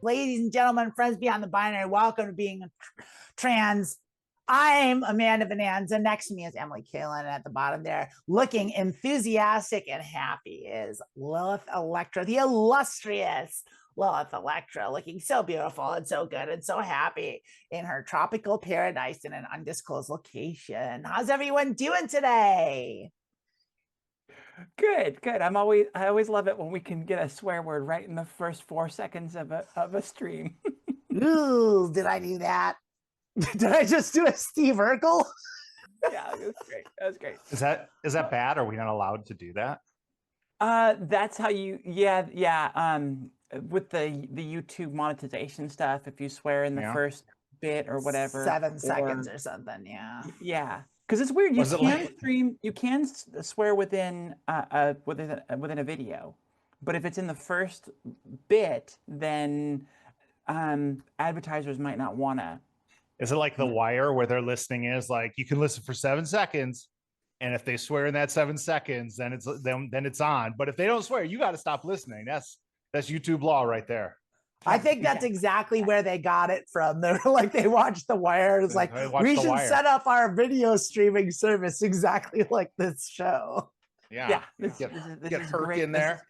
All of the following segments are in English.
Ladies and gentlemen, friends beyond the binary, welcome to Being Trans. I'm Amanda Bonanza. Next to me is Emily Kalin. And at the bottom there, looking enthusiastic and happy, is Lilith Electra, the illustrious Lilith Electra, looking so beautiful and so good and so happy in her tropical paradise in an undisclosed location. How's everyone doing today? Good. I always love it when we can get a swear word right in the first 4 seconds of a stream. Ooh, did I do that? Did I just do a Steve Urkel? Yeah, it was great. That was great. Is that bad? Are we not allowed to do that? That's how you with the YouTube monetization stuff, if you swear in the first bit or whatever, 7 seconds or something, yeah, because it's weird. You can swear within a video, but if it's in the first bit, then advertisers might not want to. Is it like The Wire, where their listing is like, you can listen for 7 seconds, and if they swear in that 7 seconds, then it's on. But if they don't swear, you got to stop listening. That's YouTube law right there. I think that's exactly where they got it from. They're like, they watched The Wire. It's like, we should set up our video streaming service exactly like this show. Yeah. Get Herc in there.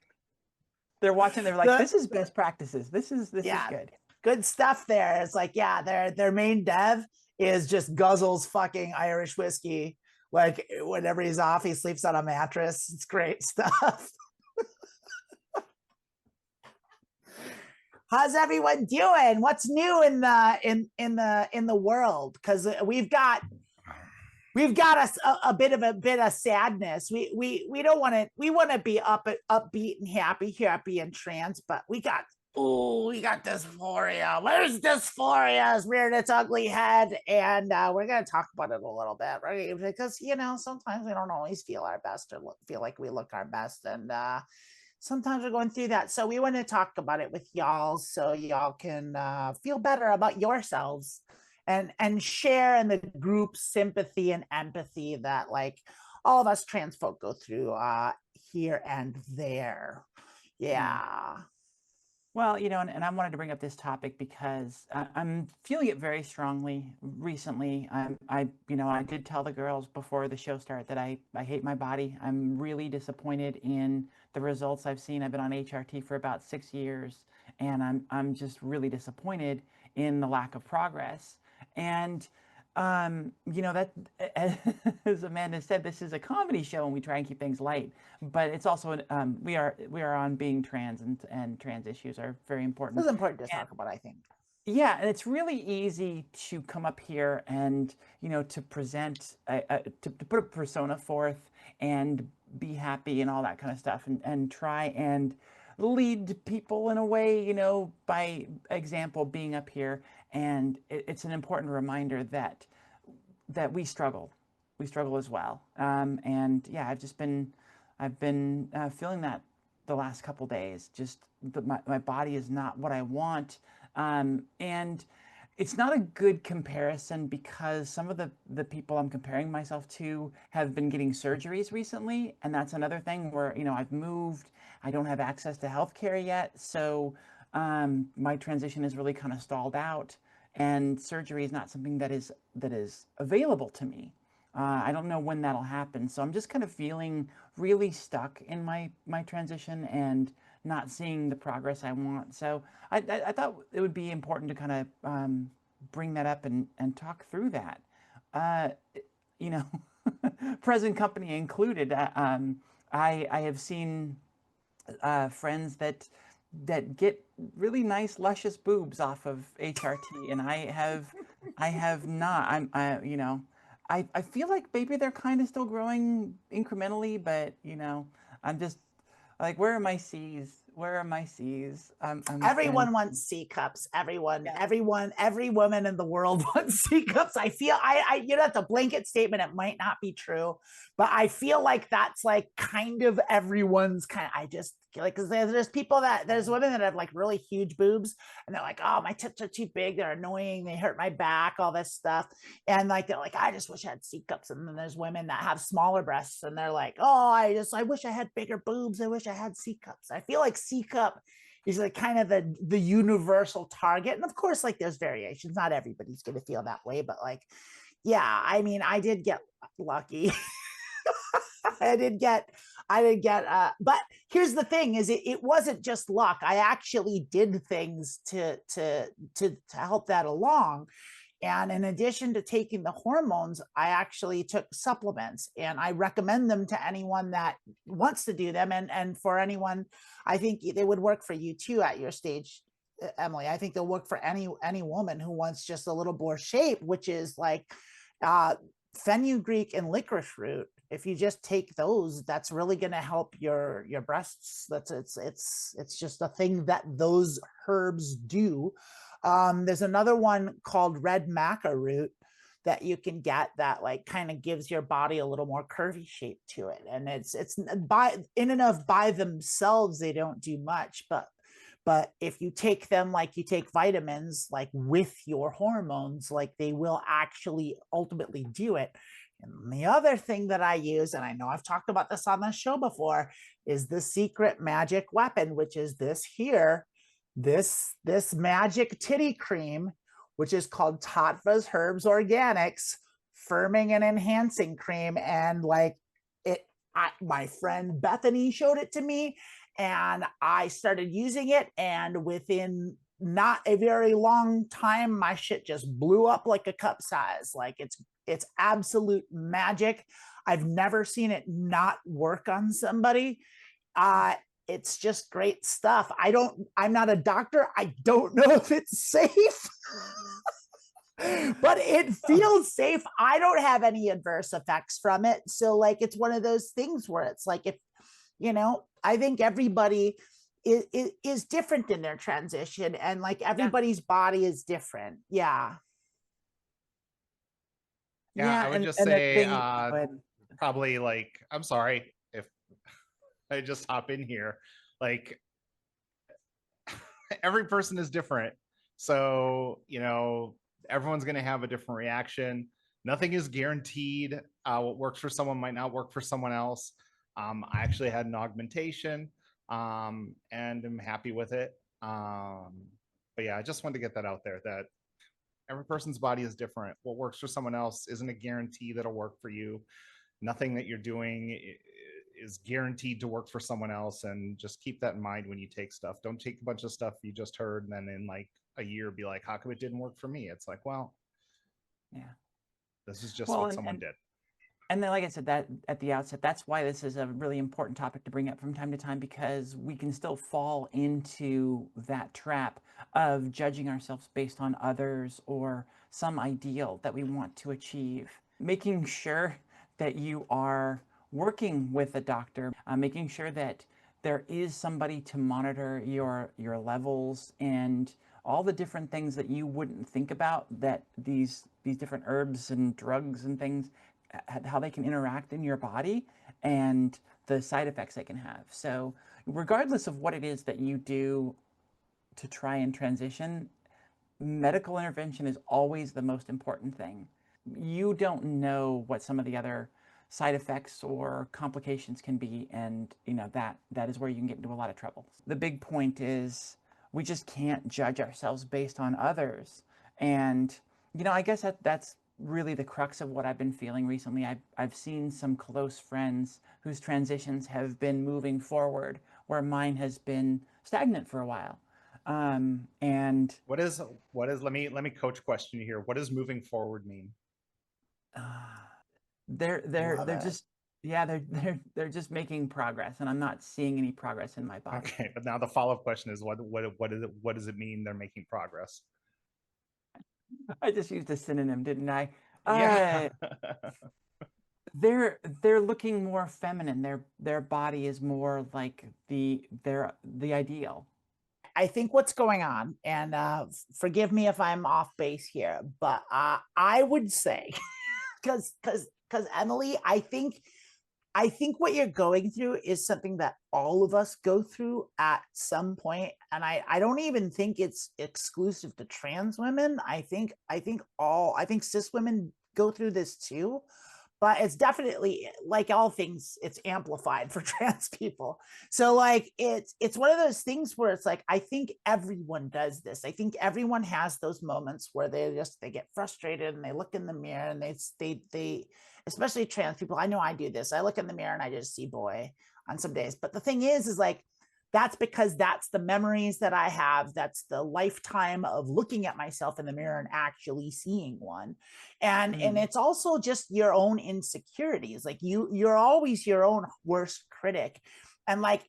They're watching. They're like, this is best practices. This is good. Good stuff there. It's like, their main dev is just guzzles fucking Irish whiskey. Like, whenever he's off, he sleeps on a mattress. It's great stuff. How's everyone doing? What's new in the world? Because we've got a bit of sadness. We don't want to. We want to be upbeat and happy and trans, but we got dysphoria. Where's dysphoria? It's reared its ugly head, and we're gonna talk about it a little bit, right? Because sometimes we don't always feel our best or feel like we look our best, and sometimes we're going through that. So we want to talk about it with y'all, so y'all can feel better about yourselves and share in the group sympathy and empathy that like all of us trans folk go through here and there. Yeah. Well, and I wanted to bring up this topic because I'm feeling it very strongly recently. I did tell the girls before the show started that I hate my body. I'm really disappointed in the results I've seen. I've been on HRT for about 6 years, and I'm just really disappointed in the lack of progress. And that, as Amanda said, this is a comedy show and we try and keep things light, but it's also we are on being trans, and trans issues are very important. It's important to talk about, I think. Yeah, and it's really easy to come up here and to present to put a persona forth and be happy and all that kind of stuff, and try and lead people in a way, by example, being up here. And it's an important reminder that we struggle as well. And yeah, I've been feeling that the last couple days. Just my body is not what I want. And it's not a good comparison because some of the people I'm comparing myself to have been getting surgeries recently. And that's another thing where, I've moved, I don't have access to healthcare yet. So my transition is really kind of stalled out, and surgery is not something that is available to me. I don't know when that'll happen. So I'm just kind of feeling really stuck in my transition and not seeing the progress I want. So I thought it would be important to kind of bring that up and talk through that. Present company included. I have seen friends that get really nice, luscious boobs off of HRT, and I have not. I feel like maybe they're kind of still growing incrementally, but I'm just like, where are my C's? Where are my C's? Everyone wants C cups. Every woman in the world wants C cups. I feel that's a blanket statement. It might not be true, but I feel like that's like kind of everyone's kind of, I just feel like, because there's women that have like really huge boobs, and they're like, oh, my tits are too big, they're annoying, they hurt my back, all this stuff. And like, they're like, I just wish I had C cups. And then there's women that have smaller breasts, and they're like, oh, I wish I had bigger boobs. I wish I had C cups. I feel like C cup He's like kind of the universal target. And of course, like there's variations. Not everybody's going to feel that way, but like, yeah, I mean, I did get lucky. I did get, but here's the thing is it wasn't just luck. I actually did things to help that along. And in addition to taking the hormones, I actually took supplements, and I recommend them to anyone that wants to do them. And for anyone, I think they would work for you too at your stage, Emily. I think they'll work for any woman who wants just a little more shape, which is like fenugreek and licorice root. If you just take those, that's really going to help your breasts. It's just a thing that those herbs do. There's another one called red maca root that you can get that like kind of gives your body a little more curvy shape to it. And it's by in and of by themselves, they don't do much, but if you take them like you take vitamins, like with your hormones, like they will actually ultimately do it. And the other thing that I use, and I know I've talked about this on the show before, is the secret magic weapon, which is this here, this magic titty cream, which is called Tatva's Herbs Organics Firming and Enhancing Cream. And like my friend Bethany showed it to me, and I started using it, and within not a very long time, my shit just blew up like a cup size. Like it's absolute magic. I've never seen it not work on somebody. It's just great stuff. I'm not a doctor. I don't know if it's safe, but it feels safe. I don't have any adverse effects from it. So like, it's one of those things where it's like, if, I think everybody is different in their transition, and like everybody's body is different. Yeah. Yeah, I would just say probably like, I'm sorry if I just hop in here. Like every person is different. So, everyone's going to have a different reaction. Nothing is guaranteed. What works for someone might not work for someone else. I actually had an augmentation and I'm happy with it. But yeah, I just wanted to get that out there, that every person's body is different. What works for someone else isn't a guarantee that'll work for you. Nothing that you're doing is guaranteed to work for someone else. And just keep that in mind when you take stuff. Don't take a bunch of stuff you just heard and then in like a year be like, how come it didn't work for me? It's like, well, yeah, this is just what someone did. And then, like I said, that at the outset, that's why this is a really important topic to bring up from time to time, because we can still fall into that trap of judging ourselves based on others or some ideal that we want to achieve. Making sure that you are working with a doctor, making sure that there is somebody to monitor your levels and all the different things that you wouldn't think about, that these different herbs and drugs and things, how they can interact in your body and the side effects they can have. So regardless of what it is that you do to try and transition, medical intervention is always the most important thing. You don't know what some of the other side effects or complications can be, and that is where you can get into a lot of trouble. The big point is we just can't judge ourselves based on others. And I guess that's really the crux of what I've been feeling recently. I've seen some close friends whose transitions have been moving forward, where mine has been stagnant for a while. And what is let me coach question you here. What does moving forward mean? They're just they're just making progress, and I'm not seeing any progress in my body. Okay, but now the follow-up question is what does it mean they're making progress? I just used a synonym, didn't I? Yeah. They're looking more feminine. Their body is more like the ideal. I think what's going on, and forgive me if I'm off base here, but I would say, because Emily, I think what you're going through is something that all of us go through at some point. And I don't even think it's exclusive to trans women. I think cis women go through this too. but it's definitely, like all things, it's amplified for trans people. So like it's one of those things where it's like, I think everyone does this. I think everyone has those moments where they get frustrated and they look in the mirror and they especially trans people. I know I do this. I look in the mirror and I just see boy on some days. But the thing is like, that's because that's the memories that I have. That's the lifetime of looking at myself in the mirror and actually seeing one. And it's also just your own insecurities. Like you're always your own worst critic. And like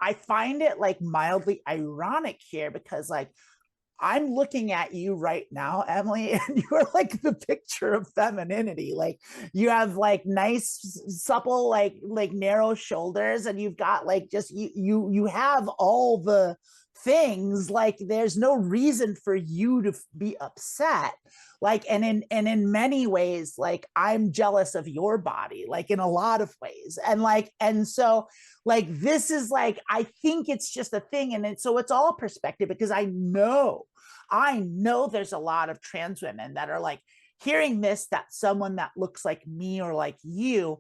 I find it like mildly ironic here because like I'm looking at you right now, Emily, and you're like the picture of femininity. Like you have like nice, supple, like narrow shoulders, and you've got like just you have all the things. Like there's no reason for you to be upset. Like and in many ways, like I'm jealous of your body, like in a lot of ways. And so like this is like, I think it's just a thing. And so it's all perspective because I know there's a lot of trans women that are like hearing this, that someone that looks like me or like you,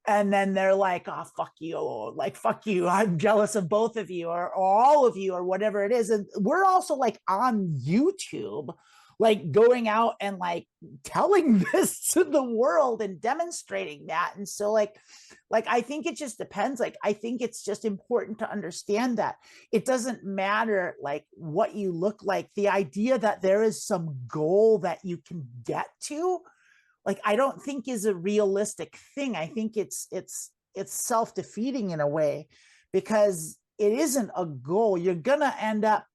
and then they're like, oh, fuck you, or like, fuck you, I'm jealous of both of you or all of you or whatever it is. And we're also like on YouTube, like going out and like telling this to the world and demonstrating that. And so like I think it just depends. Like I think it's just important to understand that it doesn't matter like what you look like. The idea that there is some goal that you can get to, like I don't think is a realistic thing. I think it's self-defeating in a way because it isn't a goal. You're gonna end up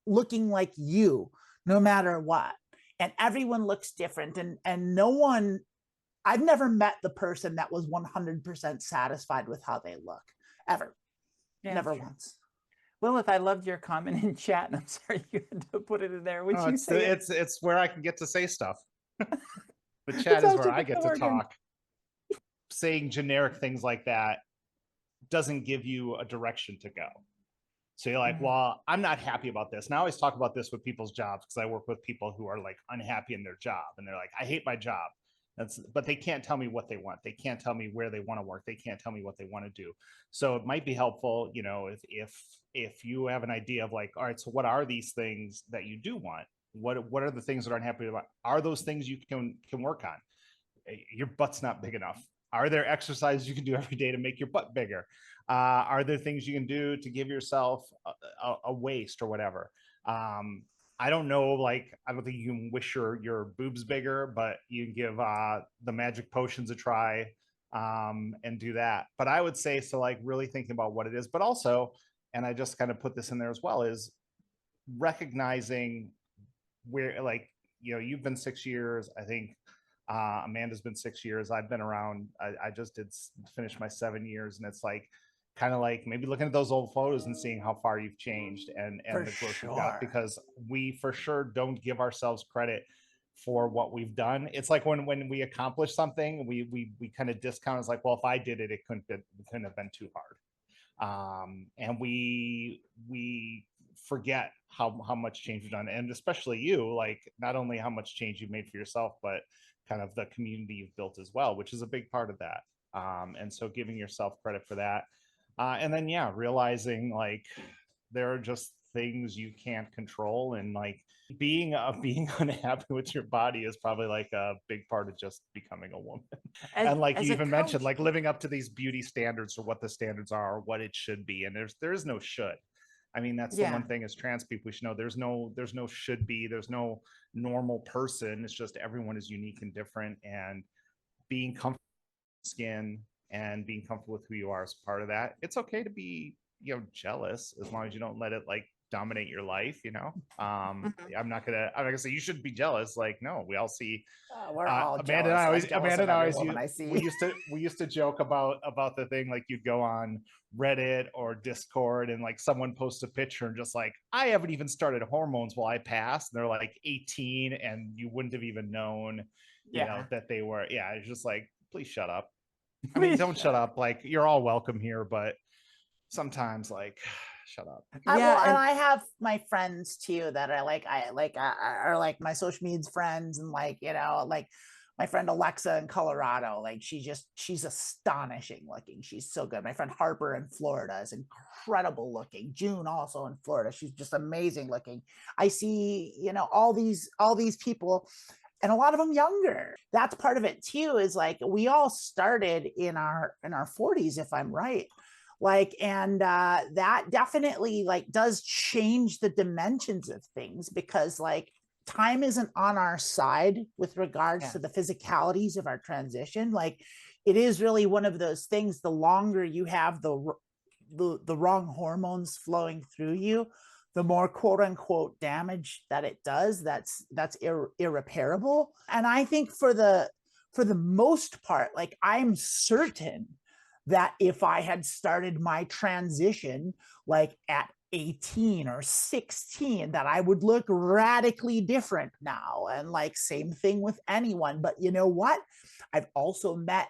looking like you no matter what, and everyone looks different, and no one, I've never met the person that was 100% satisfied with how they look ever. Yeah, never once. Lilith, I loved your comment in chat, and I'm sorry you had to put it in there. Would No, you say it's where I can get to say stuff. The chat is where I get to talk. Saying generic things like that doesn't give you a direction to go. So you're like, well, I'm not happy about this. And I always talk about this with people's jobs because I work with people who are like unhappy in their job. And they're like, I hate my job. But they can't tell me what they want. They can't tell me where they want to work. They can't tell me what they want to do. So it might be helpful, you know, if you have an idea of like, all right, so what are these things that you do want? What are the things that aren't happy about? Are those things you can work on? Your butt's not big enough. Are there exercises you can do every day to make your butt bigger? Are there things you can do to give yourself a waist or whatever? I don't know, like, I don't think you can wish your boobs bigger, but you can give the magic potions a try and do that. But I would say, so like really thinking about what it is, but also, and I just kind of put this in there as well, is recognizing where, like, you know, you've been 6 years, I think Amanda's been 6 years. I've been around. I just did finish my 7 years, and it's like kind of like maybe looking at those old photos and seeing how far you've changed and the growth you've got, because we for sure don't give ourselves credit for what we've done. It's like when we accomplish something, we kind of discount. It's like, well, if I did it, it couldn't have been too hard. And we forget how much change you've done, and especially you, like not only how much change you've made for yourself, but kind of the community you've built as well, which is a big part of that. And so giving yourself credit for that. And then, yeah, realizing like there are just things you can't control, and like being unhappy with your body is probably like a big part of just becoming a woman. And like you even mentioned, like living up to these beauty standards, or what the standards are, or what it should be. And there is no should. I mean, that's the one thing as trans people we should know. There's no should be, there's no normal person. It's just everyone is unique and different, and being comfortable with skin and being comfortable with who you are is part of that. It's okay to be, you know, jealous, as long as you don't let it like dominate your life, you know. I'm not gonna say you shouldn't be jealous. Like, no, we all see we're all Amanda jealous. and I always we used to joke about the thing, like you'd go on Reddit or Discord and like someone posts a picture and just like, I haven't even started hormones while I passed, and they're like 18 and you wouldn't have even known, you know, that they were. Yeah, it's just like, please shut up. I mean, don't shut up. Like, you're all welcome here, but sometimes like shut up. And I have my friends too that are like, are like my social media friends, and like, you know, like my friend Alexa in Colorado, like she's astonishing looking. She's so good. My friend Harper in Florida is incredible looking. June also in Florida, she's just amazing looking. I see, you know, all these people, and a lot of them younger. That's part of it too, is like we all started in our 40s, if I'm right. Like, and that definitely like does change the dimensions of things, because like time isn't on our side with regards to the physicalities of our transition. Like, it is really one of those things, the longer you have the wrong hormones flowing through you, the more quote unquote damage that it does. That's irreparable. And I think for the most part, like, I'm certain that if I had started my transition like at 18 or 16, that I would look radically different now. And like, same thing with anyone. But you know what? I've also met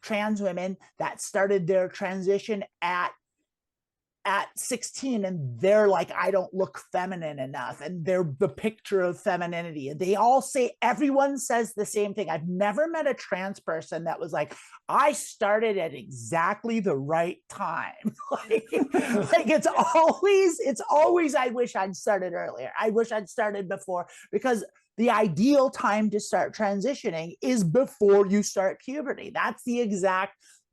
trans women that started their transition at 16, and they're like, I don't look feminine enough, and they're the picture of femininity. And they all say, everyone says the same thing. I've never met a trans person that was like, I started at exactly the right time. like it's always I wish I'd started earlier. I wish I'd started before, because the ideal time to start transitioning is before you start puberty.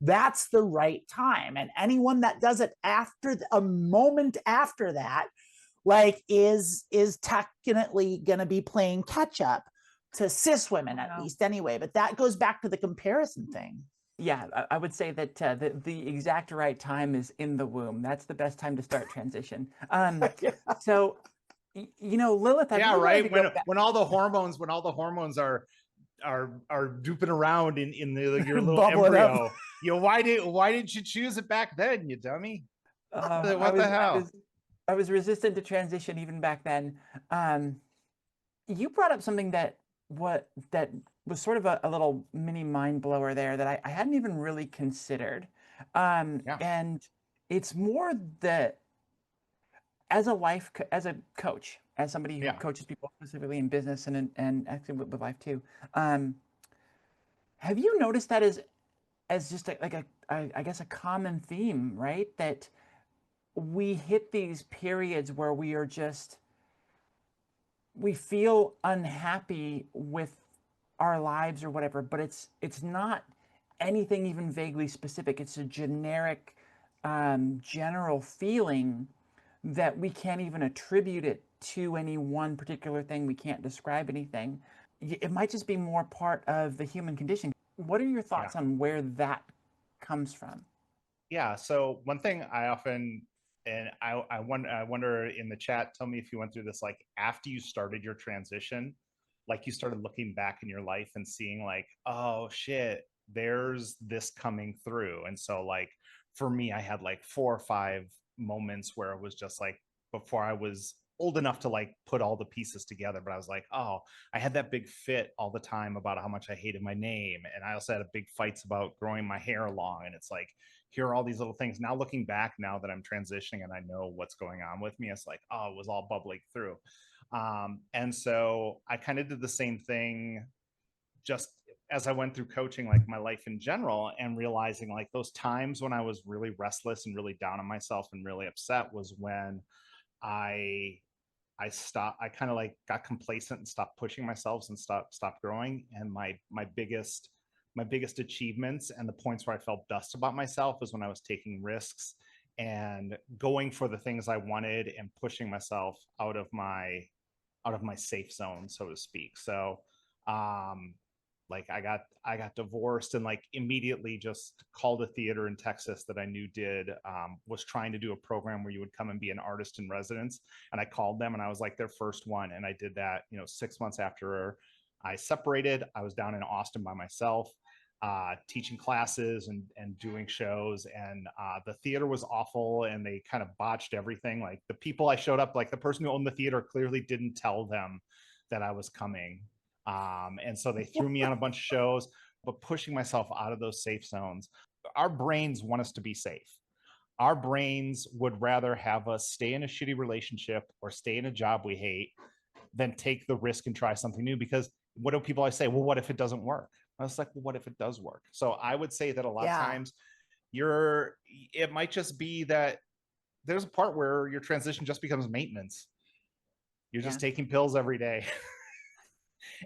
That's the right time. And anyone that does it after a moment after that, like, is technically going to be playing catch up to cis women, at least anyway. But that goes back to the comparison thing. Yeah, I would say that the exact right time is in the womb. That's the best time to start transition. So, you know, Lilith, yeah, right. When all the hormones are duping around in your little embryo. You know, why didn't you choose it back then, you dummy? What the hell? I was resistant to transition even back then. You brought up something that was sort of a little mini mind blower there that I hadn't even really considered. And it's more that as a coach, as somebody who coaches people specifically in business and actually with life too, have you noticed that as just I guess a common theme, right? That we hit these periods where we feel unhappy with our lives or whatever, but it's not anything even vaguely specific. It's a generic, general feeling that we can't even attribute it to any one particular thing. We can't describe anything. It might just be more part of the human condition. What are your thoughts on where that comes from? Yeah. So one thing I often, and I wonder in the chat, tell me if you went through this, like after you started your transition, like you started looking back in your life and seeing like, oh shit, there's this coming through. And so like, for me, I had like 4 or 5 moments where it was just like, before I was old enough to like put all the pieces together, but I was like, oh, I had that big fit all the time about how much I hated my name. And I also had a big fights about growing my hair long. And it's like, here are all these little things. Now looking back, now that I'm transitioning and I know what's going on with me, it's like, oh, it was all bubbling through. And so I kind of did the same thing just as I went through coaching, like my life in general, and realizing like those times when I was really restless and really down on myself and really upset was when I kind of like got complacent and stopped pushing myself and stopped growing. And my biggest achievements and the points where I felt best about myself is when I was taking risks and going for the things I wanted and pushing myself out of my safe zone, so to speak. So like I got divorced and like immediately just called a theater in Texas that I knew was trying to do a program where you would come and be an artist in residence. And I called them and I was like their first one. And I did that, 6 months after I separated. I was down in Austin by myself, teaching classes and doing shows. And the theater was awful and they kind of botched everything. Like the people I showed up, like the person who owned the theater clearly didn't tell them that I was coming. And so they threw me on a bunch of shows, but pushing myself out of those safe zones. Our brains want us to be safe. Our brains would rather have us stay in a shitty relationship or stay in a job we hate than take the risk and try something new, because what do people always say? Well, what if it doesn't work? I was like, well, what if it does work? So I would say that a lot of times it might just be that there's a part where your transition just becomes maintenance. You're just taking pills every day.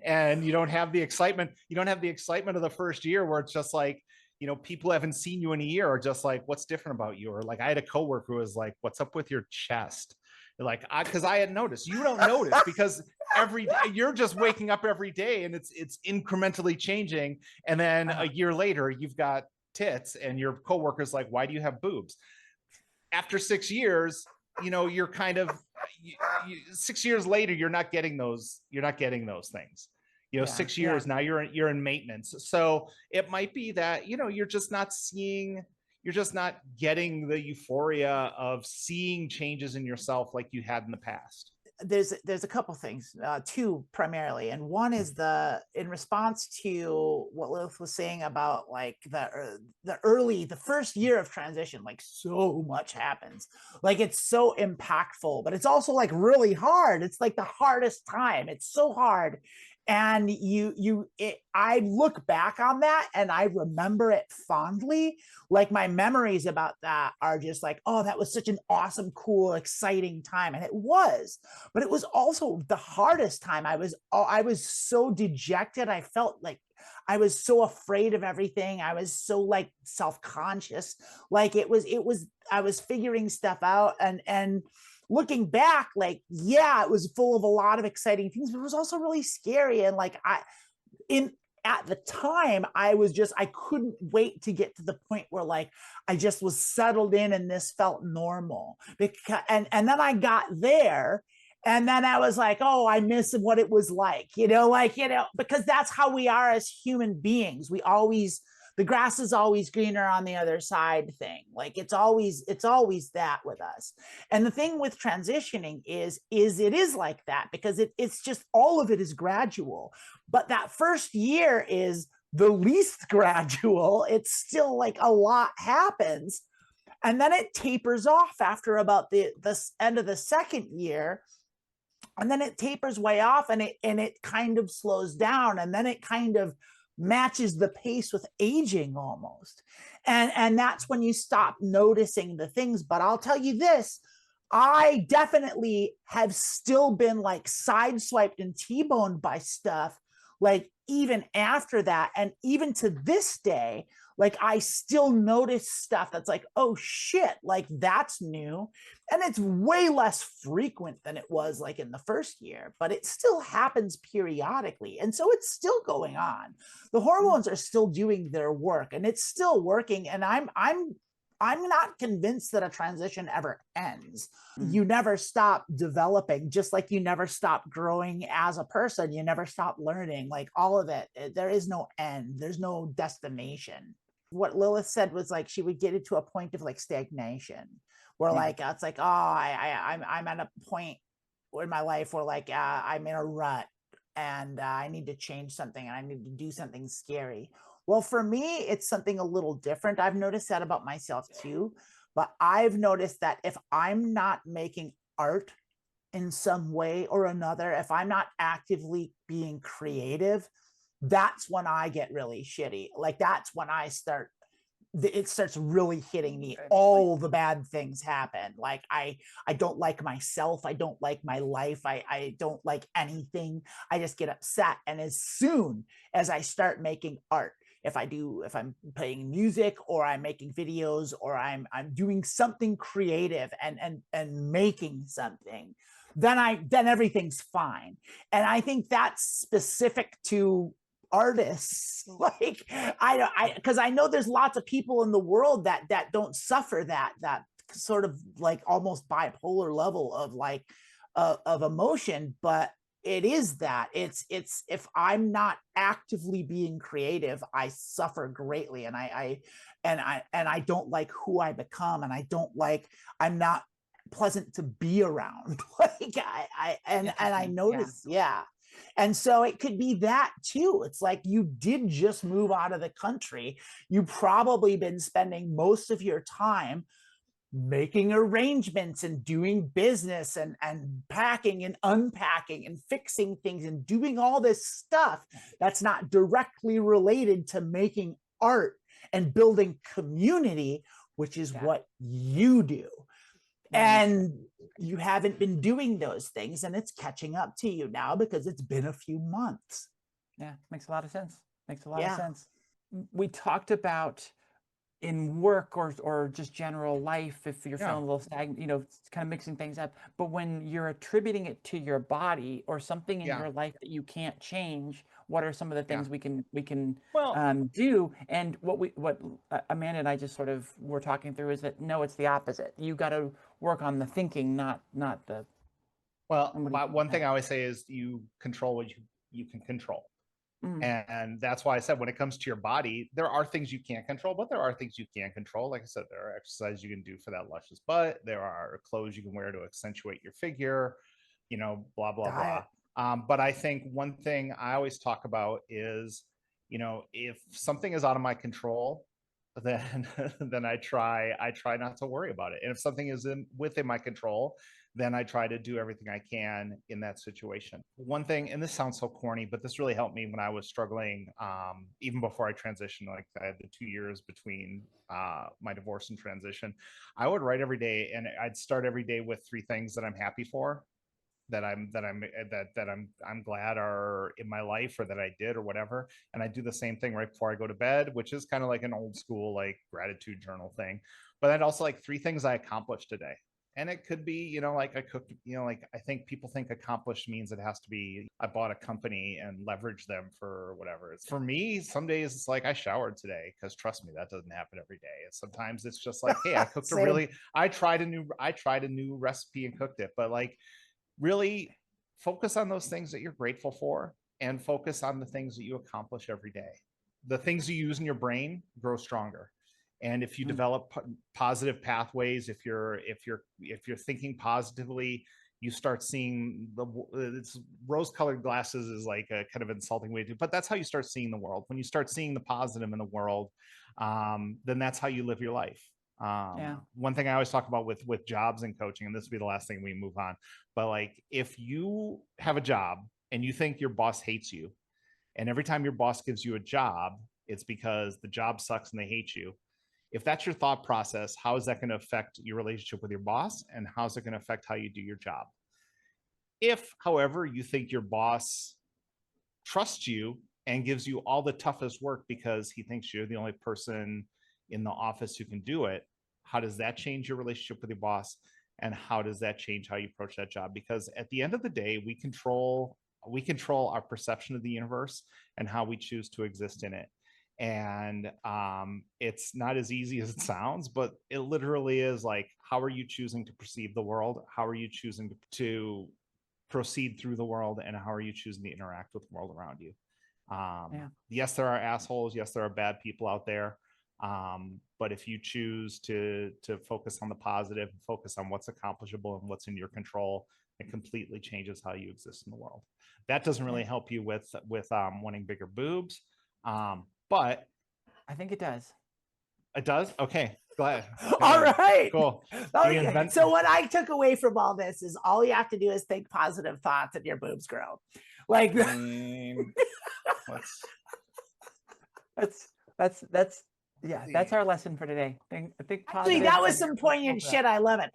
And you don't have the excitement. You don't have the excitement of the first year where it's just like, you know, people haven't seen you in a year are just like, what's different about you? Or like, I had a coworker who was like, what's up with your chest? Like, because I had noticed. You don't notice because every day you're just waking up every day and it's incrementally changing. And then a year later, you've got tits and your coworker's like, why do you have boobs? After 6 years, you know, you're kind of 6 years later, you're not getting those things. You know, 6 years now you're in maintenance. So it might be that, you know, you're just not getting the euphoria of seeing changes in yourself like you had in the past. There's a couple things, two primarily, and one is in response to what Lilith was saying about like the first year of transition, like so much happens, like it's so impactful, but it's also like really hard. It's like the hardest time. It's so hard. And I look back on that and I remember it fondly. Like my memories about that are just like, oh, that was such an awesome, cool, exciting time. And it was, but it was also the hardest time. I was so dejected. I felt like I was so afraid of everything. I was so like self-conscious. Like I was figuring stuff out and looking back, like, yeah, it was full of a lot of exciting things, but it was also really scary. And like at the time, I couldn't wait to get to the point where like I just was settled in and this felt normal. And then I got there and then I was like, oh, I miss what it was like, because that's how we are as human beings. The grass is always greener on the other side thing. Like it's always that with us. And the thing with transitioning is it is like that because it's just all of it is gradual. But that first year is the least gradual. It's still like a lot happens. And then it tapers off after about the end of the second year. And then it tapers way off and it kind of slows down. And then it kind of matches the pace with aging almost. And that's when you stop noticing the things. But I'll tell you this, I definitely have still been like sideswiped and T-boned by stuff, like even after that. And even to this day, like I still notice stuff that's like, oh shit, like that's new. And it's way less frequent than it was like in the first year, but it still happens periodically. And so it's still going on. The hormones are still doing their work and it's still working. And I'm not convinced that a transition ever ends. You never stop developing, just like you never stop growing as a person. You never stop learning, like all of it. There is no end. There's no destination. What Lilith said was like, she would get it to a point of like stagnation where like, it's like, oh, I'm at a point in my life where like, I'm in a rut and I need to change something and I need to do something scary. Well, for me, it's something a little different. I've noticed that about myself too, but I've noticed that if I'm not making art in some way or another, if I'm not actively being creative, that's when I get really shitty. Like that's when it starts really hitting me. All the bad things happen. Like I don't like myself. I don't like my life. I don't like anything. I just get upset. And as soon as I start making art, if I'm playing music or I'm making videos or I'm doing something creative and making something, then everything's fine. And I think that's specific to artists. Like because I know there's lots of people in the world that don't suffer that sort of like almost bipolar level of like of emotion, but it is that it's if I'm not actively being creative, I suffer greatly. And I don't like who I become, and I'm not pleasant to be around. Like I notice, yeah. And so it could be that too. It's like you did just move out of the country. You probably been spending most of your time making arrangements and doing business and packing and unpacking and fixing things and doing all this stuff that's not directly related to making art and building community, which is what you do. And you haven't been doing those things, and it's catching up to you now because it's been a few months. Yeah, makes a lot of sense. Makes a lot of sense. We talked about in work or just general life, if you're feeling a little stagnant, you know, it's kind of mixing things up. But when you're attributing it to your body or something in your life that you can't change, what are some of the things we can do? And what Amanda and I just sort of were talking through is that no, it's the opposite. You got to work on the thinking, not the. Well, one thing I always say is you control what you can control. And that's why I said when it comes to your body, there are things you can't control, but there are things you can control. Like I said, there are exercises you can do for that luscious butt. There are clothes you can wear to accentuate your figure, you know, blah, blah, blah. But I think one thing I always talk about is, you know, if something is out of my control, then I try not to worry about it. And if something is within my control, then I try to do everything I can in that situation. One thing, and this sounds so corny, but this really helped me when I was struggling, even before I transitioned. Like I had the 2 years between my divorce and transition. I would write every day, and I'd start every day with 3 things that I'm happy for, that I'm glad are in my life, or that I did, or whatever. And I do the same thing right before I go to bed, which is kind of like an old school like gratitude journal thing. But I'd also like 3 things I accomplished today. And it could be, you know, like I cooked, you know, like I think people think accomplished means it has to be, I bought a company and leveraged them for whatever. It's for me, some days it's like I showered today, because trust me, that doesn't happen every day. And sometimes it's just like, hey, I cooked I tried a new recipe and cooked it. But like, really focus on those things that you're grateful for, and focus on the things that you accomplish every day. The things you use in your brain grow stronger. And if you develop positive pathways, if you're thinking positively, you start seeing it's rose-colored glasses is like a kind of insulting way to, but that's how you start seeing the world. When you start seeing the positive in the world, then that's how you live your life. One thing I always talk about with jobs and coaching, and this will be the last thing we move on, but like if you have a job and you think your boss hates you, and every time your boss gives you a job, it's because the job sucks and they hate you. If that's your thought process, how is that going to affect your relationship with your boss? And how's it going to affect how you do your job? If, however, you think your boss trusts you and gives you all the toughest work because he thinks you're the only person in the office who can do it, how does that change your relationship with your boss? And how does that change how you approach that job? Because at the end of the day, we control our perception of the universe and how we choose to exist in it. And it's not as easy as it sounds, but it literally is like, how are you choosing to perceive the world? How are you choosing to proceed through the world? And how are you choosing to interact with the world around you? Yes, there are assholes. Yes, there are bad people out there. But if you choose to focus on the positive, focus on what's accomplishable and what's in your control, it completely changes how you exist in the world. That doesn't really help you with wanting bigger boobs. But I think it does. It does? Okay. Glad. All right. Cool. So what I took away from all this is all you have to do is think positive thoughts and your boobs grow. Like that's our lesson for today. I think actually, that was some poignant shit. I love it.